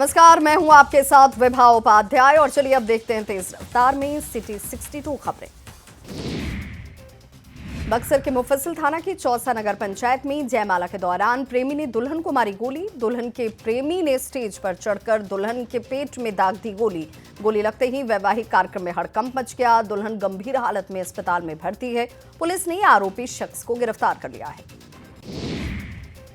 नमस्कार, मैं हूं आपके साथ विभा उपाध्याय और चलिए अब देखते हैं तेज रफ्तार में सिटी 62 खबरें। बक्सर के मुफस्सिल थाना की चौसा नगर पंचायत में जयमाला के दौरान प्रेमी ने दुल्हन को मारी गोली। दुल्हन के प्रेमी ने स्टेज पर चढ़कर दुल्हन के पेट में दाग दी गोली। गोली लगते ही वैवाहिक कार्यक्रम में हड़कंप मच गया। दुल्हन गंभीर हालत में अस्पताल में भर्ती है। पुलिस ने आरोपी शख्स को गिरफ्तार कर लिया है।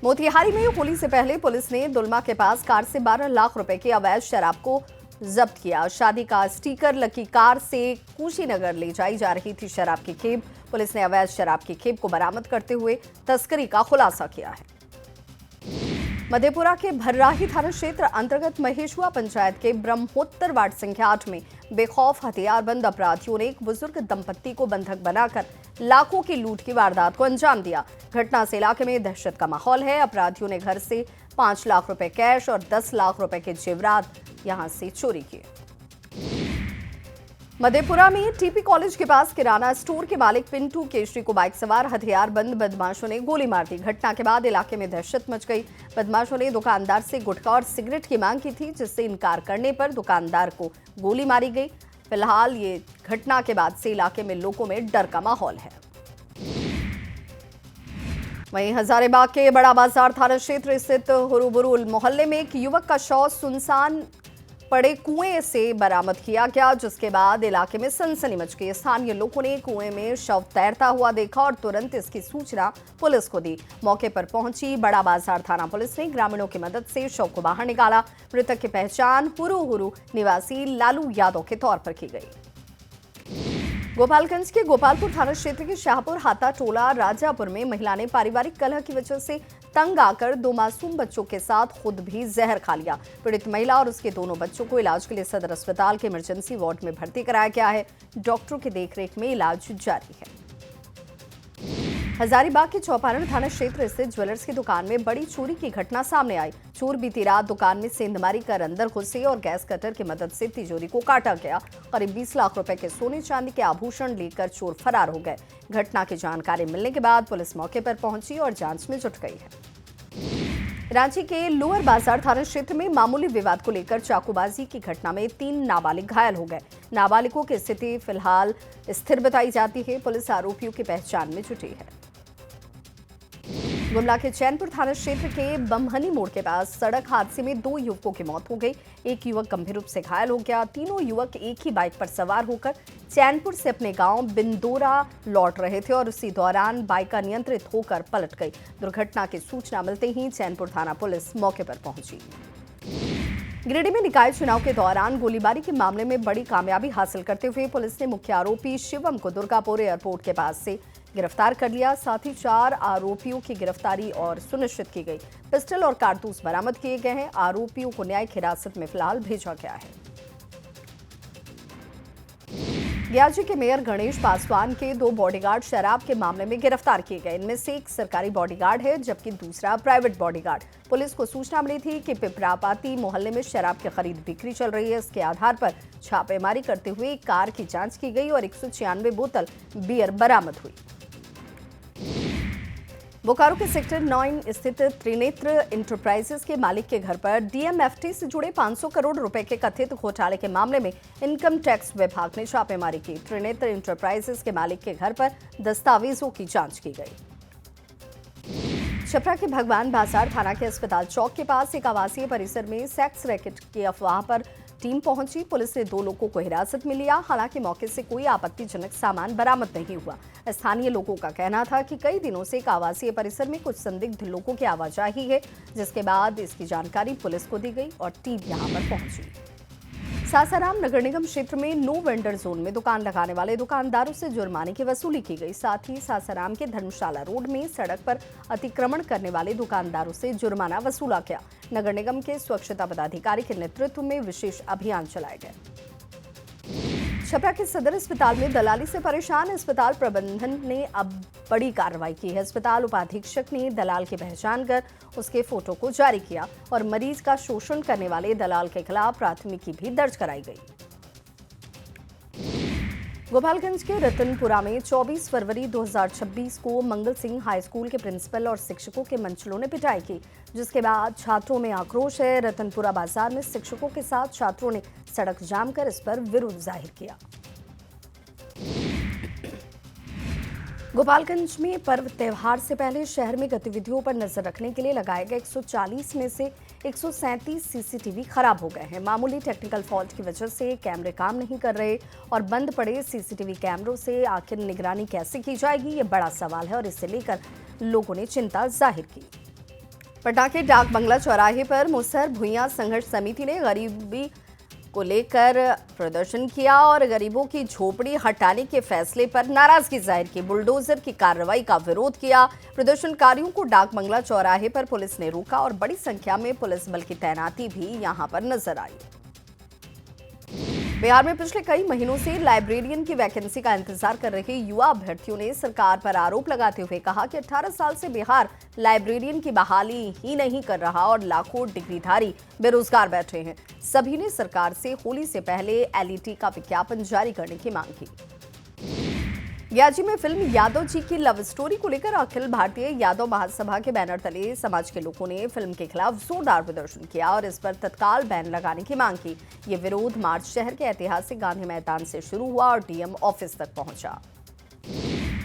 मोतिहारी में होली से पहले पुलिस ने दुलमा के पास कार से 12 लाख रुपए की अवैध शराब को जब्त किया। शादी का स्टिकर लगी कार से कुशीनगर ले जाई जा रही थी शराब की खेप। पुलिस ने अवैध शराब की खेप को बरामद करते हुए तस्करी का खुलासा किया है। मधेपुरा के भर्राही थाना क्षेत्र अंतर्गत महेशुआ पंचायत के ब्रह्मोत्तर वार्ड संख्या 8 में बेखौफ हथियारबंद अपराधियों ने एक बुजुर्ग दंपत्ति को बंधक बनाकर लाखों की लूट की वारदात को अंजाम दिया। घटना से इलाके में दहशत का माहौल है। अपराधियों ने घर से 5 लाख रुपए कैश और 10 लाख रुपए के जेवरात यहां से चोरी किए। मधेपुरा में टीपी कॉलेज के पास किराना स्टोर के मालिक पिंटू केशरी को बाइक सवार हथियारबंद बदमाशों ने गोली मार दी। घटना के बाद इलाके में दहशत मच गई। बदमाशों ने दुकानदार से गुटखा और सिगरेट की मांग की थी, जिससे इनकार करने पर दुकानदार को गोली मारी गई। फिलहाल ये घटना के बाद से इलाके में लोगों में डर का माहौल है। वहीं हजारीबाग के बड़ा बाजार थाना क्षेत्र स्थित हुरुबुरुल मोहल्ले में एक युवक का शव सुनसान पड़े कुएं से बरामद किया गया, जिसके बाद इलाके में सनसनी मच गई। स्थानीय लोगों ने कुएं में शव तैरता हुआ देखा और तुरंत इसकी सूचना पुलिस को दी। मौके पर पहुंची बड़ा बाजार थाना पुलिस ने ग्रामीणों की मदद से शव को बाहर निकाला। मृतक की पहचान हुरु निवासी लालू यादव के तौर पर की गई। गोपालगंज के गोपालपुर थाना क्षेत्र के शाहपुर हाता टोला राजापुर में महिला ने पारिवारिक कलह की वजह से तंग आकर 2 मासूम बच्चों के साथ खुद भी जहर खा लिया। पीड़ित महिला और उसके दोनों बच्चों को इलाज के लिए सदर अस्पताल के इमरजेंसी वार्ड में भर्ती कराया गया है। डॉक्टरों की देखरेख में इलाज जारी है। हजारीबाग के चौपारण थाना क्षेत्र स्थित ज्वेलर्स की दुकान में बड़ी चोरी की घटना सामने आई। चोर बीती रात दुकान में सेंधमारी कर अंदर घुसे और गैस कटर की मदद से तिजोरी को काटा गया। करीब 20 लाख रुपए के सोने चांदी के आभूषण लेकर चोर फरार हो गए। घटना की जानकारी मिलने के बाद पुलिस मौके पर पहुंची और जांच में जुट गई है। रांची के लोअर बाजार थाना क्षेत्र में मामूली विवाद को लेकर चाकूबाजी की घटना में 3 नाबालिग घायल हो गए। नाबालिगों की स्थिति फिलहाल स्थिर बताई जाती है। पुलिस आरोपियों की पहचान में जुटी है। गुमला के चैनपुर थाना क्षेत्र के बमहनी मोड़ के पास सड़क हादसे में 2 युवकों की मौत हो गई। एक युवक गंभीर रूप से घायल हो गया। तीनों युवक एक ही बाइक पर सवार होकर चैनपुर से अपने गांव बिंदोरा लौट रहे थे और उसी दौरान बाइक अनियंत्रित होकर पलट गई। दुर्घटना की सूचना मिलते ही चैनपुर थाना पुलिस मौके पर पहुंची। गिरिडीह में निकाय चुनाव के दौरान गोलीबारी के मामले में बड़ी कामयाबी हासिल करते हुए पुलिस ने मुख्य आरोपी शिवम को दुर्गापुर एयरपोर्ट के पास से गिरफ्तार कर लिया। साथ ही 4 आरोपियों की गिरफ्तारी और सुनिश्चित की गई। पिस्टल और कारतूस बरामद किए गए हैं। आरोपियों को न्यायिक हिरासत में फिलहाल भेजा गया है। गयाजी के मेयर गणेश पासवान के 2 बॉडीगार्ड शराब के मामले में गिरफ्तार किए गए। इनमें से एक सरकारी बॉडीगार्ड है, जबकि दूसरा प्राइवेट बॉडीगार्ड। पुलिस को सूचना मिली थी कि पिपरापाती मोहल्ले में शराब की खरीद बिक्री चल रही है। इसके आधार पर छापेमारी करते हुए एक कार की जांच की गई और 196 बोतल बियर बरामद हुई। बोकारो के सेक्टर 9 स्थित त्रिनेत्र इंटरप्राइजेस के मालिक के घर पर डीएमएफटी से जुड़े 500 करोड़ रुपए के कथित घोटाले के मामले में इनकम टैक्स विभाग ने छापेमारी की। त्रिनेत्र इंटरप्राइजेस के मालिक के घर पर दस्तावेजों की जांच की गई। छपरा के भगवान बाजार थाना के अस्पताल चौक के पास एक आवासीय परिसर में सेक्स रैकेट की अफवाह पर टीम पहुंची। पुलिस ने 2 लोगों को हिरासत में लिया। हालांकि मौके से कोई आपत्तिजनक सामान बरामद नहीं हुआ। स्थानीय लोगों का कहना था कि कई दिनों से एक आवासीय परिसर में कुछ संदिग्ध लोगों की आवाजाही है, जिसके बाद इसकी जानकारी पुलिस को दी गई और टीम यहां पर पहुंची। सासाराम नगर निगम क्षेत्र में नो वेंडर जोन में दुकान लगाने वाले दुकानदारों से जुर्माने की वसूली की गई। साथ ही सासाराम के धर्मशाला रोड में सड़क पर अतिक्रमण करने वाले दुकानदारों से जुर्माना वसूला गया। नगर निगम के स्वच्छता पदाधिकारी के नेतृत्व में विशेष अभियान चलाए गए। छपरा के सदर अस्पताल में दलाली से परेशान अस्पताल प्रबंधन ने अब बड़ी कार्रवाई की है। अस्पताल उपाधीक्षक ने दलाल की पहचान कर उसके फोटो को जारी किया और मरीज का शोषण करने वाले दलाल के खिलाफ प्राथमिकी भी दर्ज कराई गई। गोपालगंज के रतनपुरा में 24 फरवरी 2026 को मंगल सिंह हाई स्कूल के प्रिंसिपल और शिक्षकों के मंचलों ने पिटाई की, जिसके बाद छात्रों में आक्रोश है। रतनपुरा बाजार में शिक्षकों के साथ छात्रों ने सड़क जाम कर इस पर विरोध जाहिर किया। गोपालगंज में पर्व त्योहार से पहले शहर में गतिविधियों पर नजर रखने के लिए लगाए गए 140 में से 137 सीसीटीवी खराब हो गए हैं। मामूली टेक्निकल फॉल्ट की वजह से कैमरे काम नहीं कर रहे और बंद पड़े सीसीटीवी कैमरों से आखिर निगरानी कैसे की जाएगी, ये बड़ा सवाल है और इससे लेकर लोगों ने चिंता जाहिर की। पटना के डाक बंगला चौराहे पर मुसहर भुइयां संघर्ष समिति ने गरीबी को लेकर प्रदर्शन किया और गरीबों की झोपड़ी हटाने के फैसले पर नाराजगी जाहिर की। बुलडोजर की कार्रवाई का विरोध किया। प्रदर्शनकारियों को डाक बंगला चौराहे पर पुलिस ने रोका और बड़ी संख्या में पुलिस बल की तैनाती भी यहां पर नजर आई। बिहार में पिछले कई महीनों से लाइब्रेरियन की वैकेंसी का इंतजार कर रहे युवा अभ्यर्थियों ने सरकार पर आरोप लगाते हुए कहा कि 18 साल से बिहार लाइब्रेरियन की बहाली ही नहीं कर रहा और लाखों डिग्रीधारी बेरोजगार बैठे हैं। सभी ने सरकार से होली से पहले एलईटी का विज्ञापन जारी करने की मांग की। याजी में फिल्म यादव जी की लव स्टोरी को लेकर अखिल भारतीय यादव महासभा के बैनर तले समाज के लोगों ने फिल्म के खिलाफ जोरदार प्रदर्शन किया और इस पर तत्काल बैन लगाने की मांग की। ये विरोध मार्च शहर के ऐतिहासिक गांधी मैदान से शुरू हुआ और डीएम ऑफिस तक पहुंचा।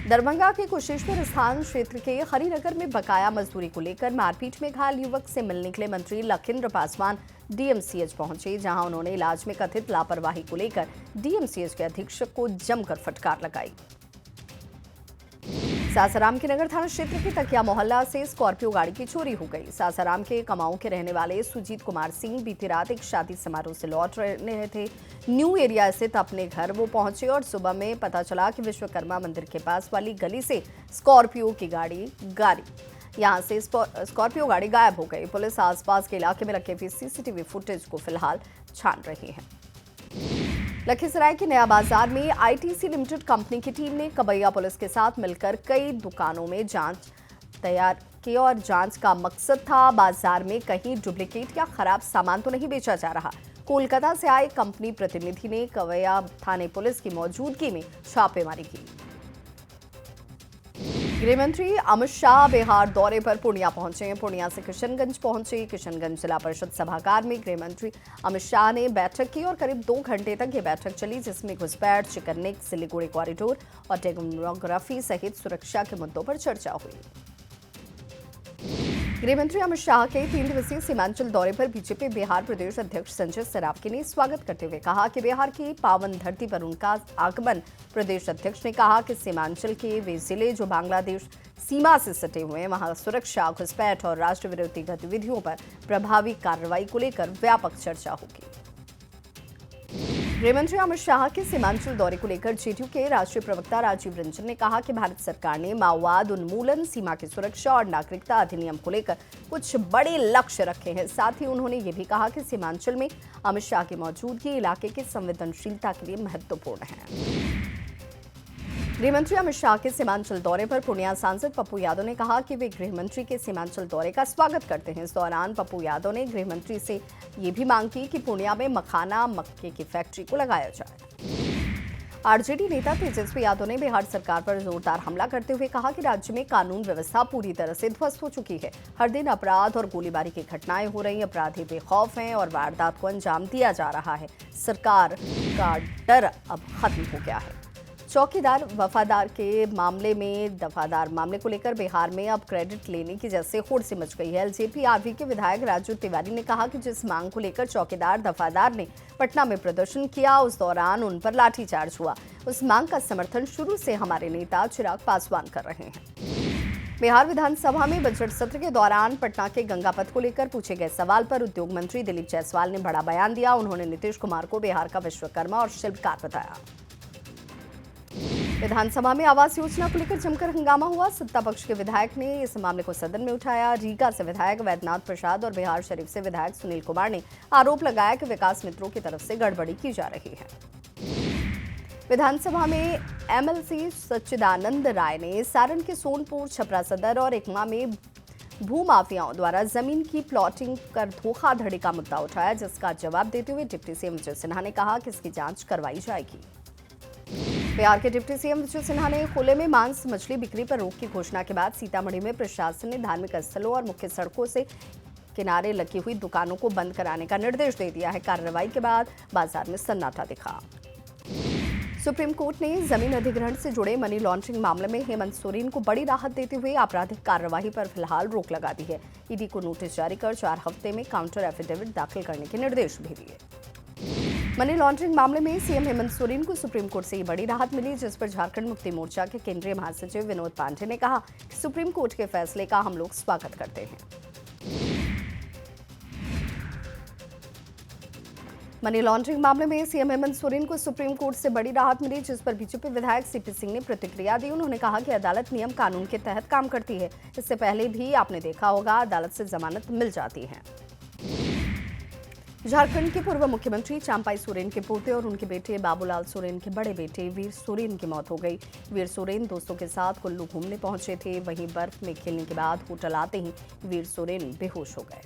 दरभंगा के कुशेश्वर स्थान क्षेत्र के हरिनगर में बकाया मजदूरी को लेकर मारपीट में घायल युवक से मिलने निकले मंत्री लखिंद्र पासवान डीएमसीएच पहुंचे, जहां उन्होंने इलाज में कथित लापरवाही को लेकर डीएमसीएच के अधीक्षक को जमकर फटकार लगाई। सासाराम के नगर थाना क्षेत्र के तकिया मोहल्ला से स्कॉर्पियो गाड़ी की चोरी हो गई। सासाराम के कमाऊ के रहने वाले सुजीत कुमार सिंह बीती रात एक शादी समारोह से लौट रहे थे। न्यू एरिया स्थित अपने घर वो पहुंचे और सुबह में पता चला कि विश्वकर्मा मंदिर के पास वाली गली से स्कॉर्पियो की गाड़ी यहां से स्कॉर्पियो गाड़ी गायब हो गई। पुलिस आसपास के इलाके में रखे हुए सीसीटीवी फुटेज को फिलहाल छान रही है। लखीसराय के नया बाजार में आईटीसी लिमिटेड कंपनी की टीम ने कबैया पुलिस के साथ मिलकर कई दुकानों में जांच तैयार की और जांच का मकसद था बाजार में कहीं डुप्लीकेट या खराब सामान तो नहीं बेचा जा रहा। कोलकाता से आए कंपनी प्रतिनिधि ने कबैया थाने पुलिस की मौजूदगी में छापेमारी की। गृहमंत्री अमित शाह बिहार दौरे पर पूर्णिया पहुंचे। पूर्णिया से किशनगंज पहुंचे। किशनगंज जिला परिषद सभागार में गृहमंत्री अमित शाह ने बैठक की और करीब 2 घंटे तक ये बैठक चली, जिसमें घुसपैठ, चिकन नेक, सिलीगुड़ी कॉरिडोर और डेमोग्राफी सहित सुरक्षा के मुद्दों पर चर्चा हुई। गृहमंत्री अमित शाह के 3 दिवसीय सीमांचल दौरे पर बीजेपी बिहार प्रदेश अध्यक्ष संजय सरावगी ने स्वागत करते हुए कहा कि बिहार की पावन धरती पर उनका आगमन। प्रदेश अध्यक्ष ने कहा कि सीमांचल के वे जिले जो बांग्लादेश सीमा से सटे हुए हैं, वहां सुरक्षा, घुसपैठ और राष्ट्र विरोधी गतिविधियों पर प्रभावी कार्रवाई को लेकर व्यापक चर्चा होगी। गृहमंत्री अमित शाह के सीमांचल दौरे को लेकर जेडीयू के राष्ट्रीय प्रवक्ता राजीव रंजन ने कहा कि भारत सरकार ने माओवाद उन्मूलन, सीमा की सुरक्षा और नागरिकता अधिनियम को लेकर कुछ बड़े लक्ष्य रखे हैं। साथ ही उन्होंने ये भी कहा कि सीमांचल में अमित शाह की मौजूदगी इलाके की संवेदनशीलता के लिए महत्वपूर्ण है। गृहमंत्री अमित शाह के सीमांचल दौरे पर पूर्णिया सांसद पप्पू यादव ने कहा कि वे गृहमंत्री के सीमांचल दौरे का स्वागत करते हैं। इस दौरान पप्पू यादव ने गृहमंत्री से ये भी मांग की कि पूर्णिया में मखाना मक्के की फैक्ट्री को लगाया जाए। आरजेडी नेता तेजस्वी यादव ने बिहार सरकार पर जोरदार हमला करते हुए कहा कि राज्य में कानून व्यवस्था पूरी तरह से ध्वस्त हो चुकी है। हर दिन अपराध और गोलीबारी की घटनाएं हो रही, अपराधी बेखौफ हैं और वारदात को अंजाम दिया जा रहा है। सरकार का डर अब खत्म हो गया है। चौकीदार वफादार के मामले में दफादार मामले को लेकर बिहार में अब क्रेडिट लेने की जैसे होड़ से मच गई है। एलजेपी आरवी के विधायक राजू तिवारी ने कहा कि जिस मांग को लेकर चौकीदार दफादार ने पटना में प्रदर्शन किया, उस दौरान उन पर लाठीचार्ज हुआ। उस मांग का समर्थन शुरू से हमारे नेता चिराग पासवान कर रहे हैं। बिहार विधानसभा में बजट सत्र के दौरान पटना के गंगापथ को लेकर पूछे गए सवाल पर उद्योग मंत्री दिलीप जायसवाल ने बड़ा बयान दिया। उन्होंने नीतीश कुमार को बिहार का विश्वकर्मा और शिल्पकार बताया। विधानसभा में आवास योजना को लेकर जमकर हंगामा हुआ। सत्ता पक्ष के विधायक ने इस मामले को सदन में उठाया। रीगा से विधायक वैद्यनाथ प्रसाद और बिहार शरीफ से विधायक सुनील कुमार ने आरोप लगाया कि विकास मित्रों की तरफ से गड़बड़ी की जा रही है। विधानसभा में एमएलसी सच्चिदानंद राय ने सारण के सोनपुर, छपरा सदर और एकमा में भूमाफियाओं द्वारा जमीन की प्लॉटिंग कर धोखाधड़ी का मुद्दा उठाया, जिसका जवाब देते हुए डिप्टी सीएम विजय सिन्हा ने कहा कि इसकी जांच करवाई जाएगी। बिहार के डिप्टी सीएम विजय सिन्हा ने खुले में मांस मछली बिक्री पर रोक की घोषणा के बाद सीतामढ़ी में प्रशासन ने धार्मिक स्थलों और मुख्य सड़कों से किनारे लगी हुई दुकानों को बंद कराने का निर्देश दे दिया है। कार्रवाई के बाद बाजार में सन्नाटा दिखा। सुप्रीम कोर्ट ने जमीन अधिग्रहण से जुड़े मनी लॉन्ड्रिंग मामले में हेमंत सोरेन को बड़ी राहत देते हुए आपराधिक कार्यवाही पर फिलहाल रोक लगा दी है। ईडी को नोटिस जारी कर 4 हफ्ते में काउंटर एफिडेविट दाखिल करने के निर्देश भी दिए। मनी लॉन्ड्रिंग मामले में सीएम हेमंत सोरेन को सुप्रीम कोर्ट से बड़ी राहत मिली, जिस पर झारखंड मुक्ति मोर्चा के केंद्रीय महासचिव विनोद पांडे ने कहा कि सुप्रीम कोर्ट के फैसले का हम लोग स्वागत करते हैं। मनी लॉन्ड्रिंग मामले में सीएम हेमंत सोरेन को सुप्रीम कोर्ट से बड़ी राहत मिली, जिस पर बीजेपी विधायक सीपी सिंह ने प्रतिक्रिया दी। उन्होंने कहा कि अदालत नियम कानून के तहत काम करती है। इससे पहले भी आपने देखा होगा अदालत से जमानत मिल जाती है। झारखंड के पूर्व मुख्यमंत्री चांपाई सोरेन के पोते और उनके बेटे बाबूलाल सोरेन के बड़े बेटे वीर सोरेन की मौत हो गई। वीर सोरेन दोस्तों के साथ कुल्लू घूमने पहुंचे थे। वहीं बर्फ में खेलने के बाद होटल आते ही वीर सोरेन बेहोश हो गए।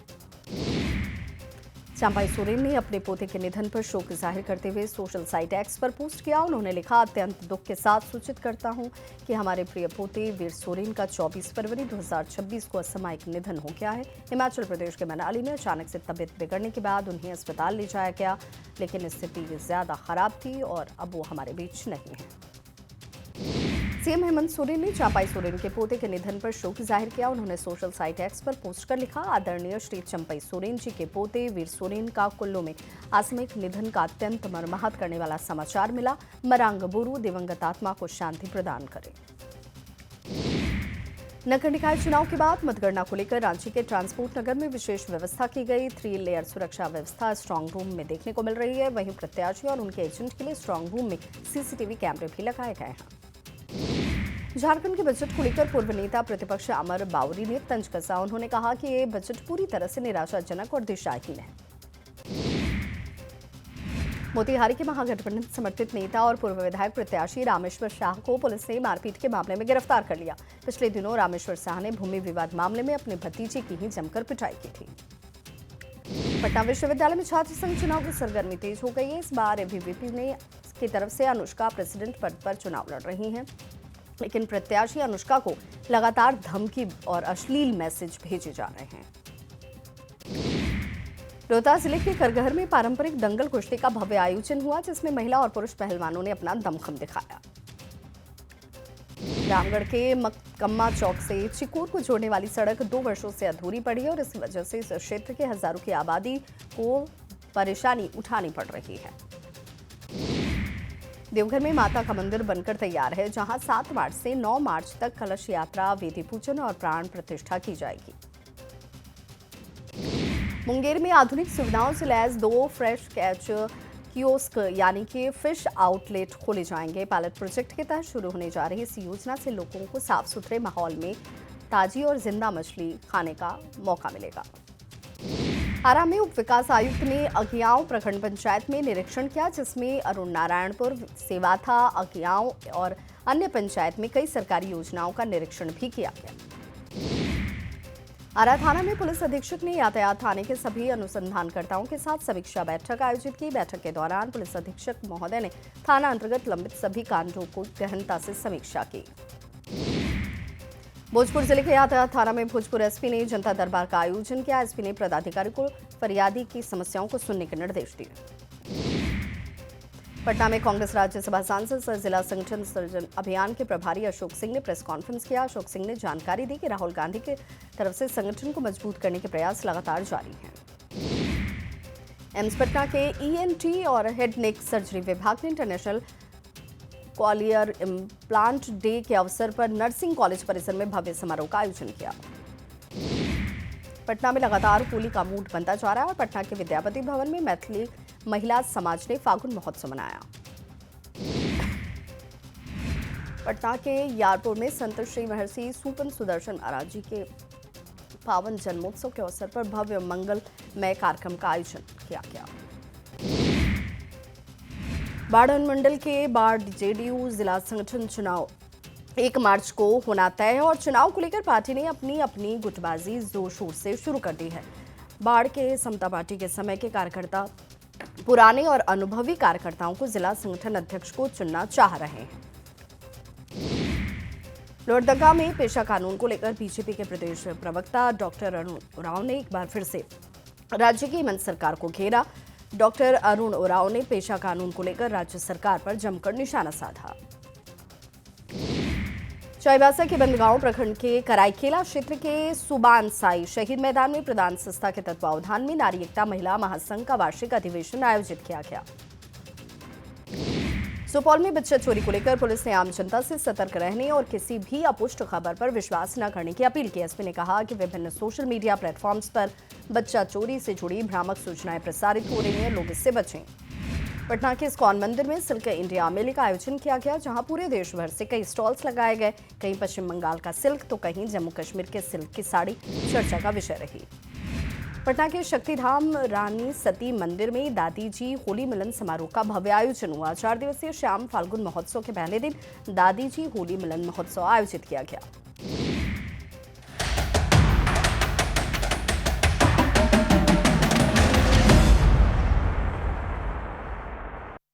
चांपाई सोरेन ने अपने पोते के निधन पर शोक जाहिर करते हुए सोशल साइट एक्स पर पोस्ट किया। उन्होंने लिखा, अत्यंत दुख के साथ सूचित करता हूं कि हमारे प्रिय पोते वीर सोरेन का 24 फरवरी 2026 को असामयिक निधन हो गया है। हिमाचल प्रदेश के मनाली में अचानक से तबीयत बिगड़ने के बाद उन्हें अस्पताल ले जाया गया, लेकिन स्थिति ज्यादा खराब थी और अब वो हमारे बीच नहीं है। सीएम हेमंत सोरेन ने चांपाई सोरेन के पोते के निधन पर शोक जाहिर किया। उन्होंने सोशल साइट एक्स पर पोस्ट कर लिखा, आदरणीय श्री चंपाई सोरेन जी के पोते वीर सोरेन का कुल्लू में आकस्मिक निधन का अत्यंत मर्माहत करने वाला समाचार मिला। मरांग बुरु दिवंगत आत्मा को शांति प्रदान करे। नगर निकाय चुनाव के बाद मतगणना को लेकर रांची के ट्रांसपोर्ट नगर में विशेष व्यवस्था की गई। 3 लेयर सुरक्षा व्यवस्था स्ट्रांग रूम में देखने को मिल रही है। वहीं प्रत्याशी और उनके एजेंट के लिए स्ट्रांग रूम में सीसीटीवी कैमरे भी लगाए गए हैं। झारखंड के बजट को लेकर पूर्व नेता प्रतिपक्ष अमर बावरी ने तंज कसा। उन्होंने कहा कि ये बजट पूरी तरह से निराशाजनक और दिशाहीन है। मोतिहारी के महागठबंधन समर्थित नेता और पूर्व विधायक प्रत्याशी रामेश्वर शाह को पुलिस ने मारपीट के मामले में गिरफ्तार कर लिया। पिछले दिनों रामेश्वर शाह ने भूमि विवाद मामले में अपने भतीजे की ही जमकर पिटाई की थी। पटना विश्वविद्यालय में छात्र संघ चुनाव की सरगर्मी तेज हो गई है। इस बार एबीवीपी ने की तरफ से अनुष्का प्रेसिडेंट पद पर चुनाव लड़ रही हैं, लेकिन प्रत्याशी अनुष्का को लगातार धमकी और अश्लील मैसेज भेजे जा रहे हैं। रोहतास जिले के करगहर में पारंपरिक दंगल कुश्ती का भव्य आयोजन हुआ, जिसमें महिला और पुरुष पहलवानों ने अपना दमखम दिखाया। रामगढ़ के मकम्मा चौक से चिकोर को जोड़ने वाली सड़क 2 वर्षों से अधूरी पड़ी और इस वजह से इस क्षेत्र के हजारों की आबादी को परेशानी उठानी पड़ रही है। देवघर में माता का मंदिर बनकर तैयार है, जहां 7 मार्च से 9 मार्च तक कलश यात्रा, वेदी पूजन और प्राण प्रतिष्ठा की जाएगी। मुंगेर में आधुनिक सुविधाओं से लैस 2 फ्रेश कैच कियोस्क यानी कि फिश आउटलेट खोले जाएंगे। पायलट प्रोजेक्ट के तहत शुरू होने जा रही इस योजना से लोगों को साफ सुथरे माहौल में ताजी और जिंदा मछली खाने का मौका मिलेगा। आरा में उप विकास आयुक्त ने अगियाव प्रखंड पंचायत में निरीक्षण किया, जिसमें अरुण नारायणपुर, सेवाथा, अगियाव और अन्य पंचायत में कई सरकारी योजनाओं का निरीक्षण भी किया गया। आरा थाना में पुलिस अधीक्षक ने यातायात थाने के सभी अनुसंधानकर्ताओं के साथ समीक्षा बैठक आयोजित की। बैठक के दौरान पुलिस अधीक्षक महोदय ने थाना अंतर्गत लंबित सभी कांडों को गहनता से समीक्षा की। भोजपुर जिले के यातायात थाना में भोजपुर एसपी ने जनता दरबार का आयोजन किया। एसपी ने पदाधिकारी को फरियादी की समस्याओं को सुनने के निर्देश दिए। पटना में कांग्रेस राज्यसभा सांसद सह जिला संगठन सर्जन अभियान के प्रभारी अशोक सिंह ने प्रेस कॉन्फ्रेंस किया। अशोक सिंह ने जानकारी दी कि राहुल गांधी की तरफ से संगठन को मजबूत करने के प्रयास लगातार जारी हैं। एम्स पटना के ईएनटी और हेड नेक सर्जरी विभाग ने इंटरनेशनल क्वालियर इम्प्लांट डे के अवसर पर नर्सिंग कॉलेज परिसर में भव्य समारोह का आयोजन किया। पटना में लगातार होली का मूड बनता जा रहा है और पटना के विद्यापति भवन में मैथिली महिला समाज ने फागुन महोत्सव मनाया। पटना के यारपुर में संत श्री महर्षि सूपन सुदर्शन महाराज जी के पावन जन्मोत्सव के अवसर पर भव्य मंगलमय कार्यक्रम का आयोजन किया गया। बाढ़ अनुमंडल के बाढ़ जेडीयू जिला संगठन चुनाव 1 मार्च को होना तय है और चुनाव को लेकर पार्टी ने अपनी अपनी गुटबाजी जोर शोर से शुरू कर दी है। बाढ़ के समता पार्टी के समय के कार्यकर्ता पुराने और अनुभवी कार्यकर्ताओं को जिला संगठन अध्यक्ष को चुनना चाह रहे हैं। लोहरदगा में पेशा कानून को लेकर बीजेपी के प्रदेश प्रवक्ता डॉक्टर अरुण उरांव ने एक बार फिर से राज्य की हेमंत सरकार को घेरा। डॉक्टर अरुण उरांव ने पेशा कानून को लेकर राज्य सरकार पर जमकर निशाना साधा। चाईबासा के बंदगांव प्रखंड के कराईखेला क्षेत्र के सुबान साई शहीद मैदान में प्रदान संस्था के तत्वावधान में नारी एकता महिला महासंघ का वार्षिक अधिवेशन आयोजित किया गया। सुपौल में बच्चा चोरी को लेकर पुलिस ने आम जनता से सतर्क रहने और किसी भी अपुष्ट खबर पर विश्वास न करने की अपील की। एसपी ने कहा कि विभिन्न सोशल मीडिया प्लेटफॉर्म्स पर बच्चा चोरी से जुड़ी भ्रामक सूचनाएं प्रसारित हो रही हैं, लोग इससे बचें। पटना के इस्कॉन मंदिर में सिल्क इंडिया मेले का आयोजन किया गया, जहां पूरे देश भर से कई स्टॉल्स लगाए गए। कहीं पश्चिम बंगाल का सिल्क तो कहीं जम्मू कश्मीर के सिल्क की साड़ी चर्चा का विषय रही। पटना के शक्तिधाम रानी सती मंदिर में दादी जी होली मिलन समारोह का भव्य आयोजन हुआ। 4 दिवसीय श्याम फाल्गुन महोत्सव के पहले दिन दादी जी होली मिलन महोत्सव आयोजित किया गया।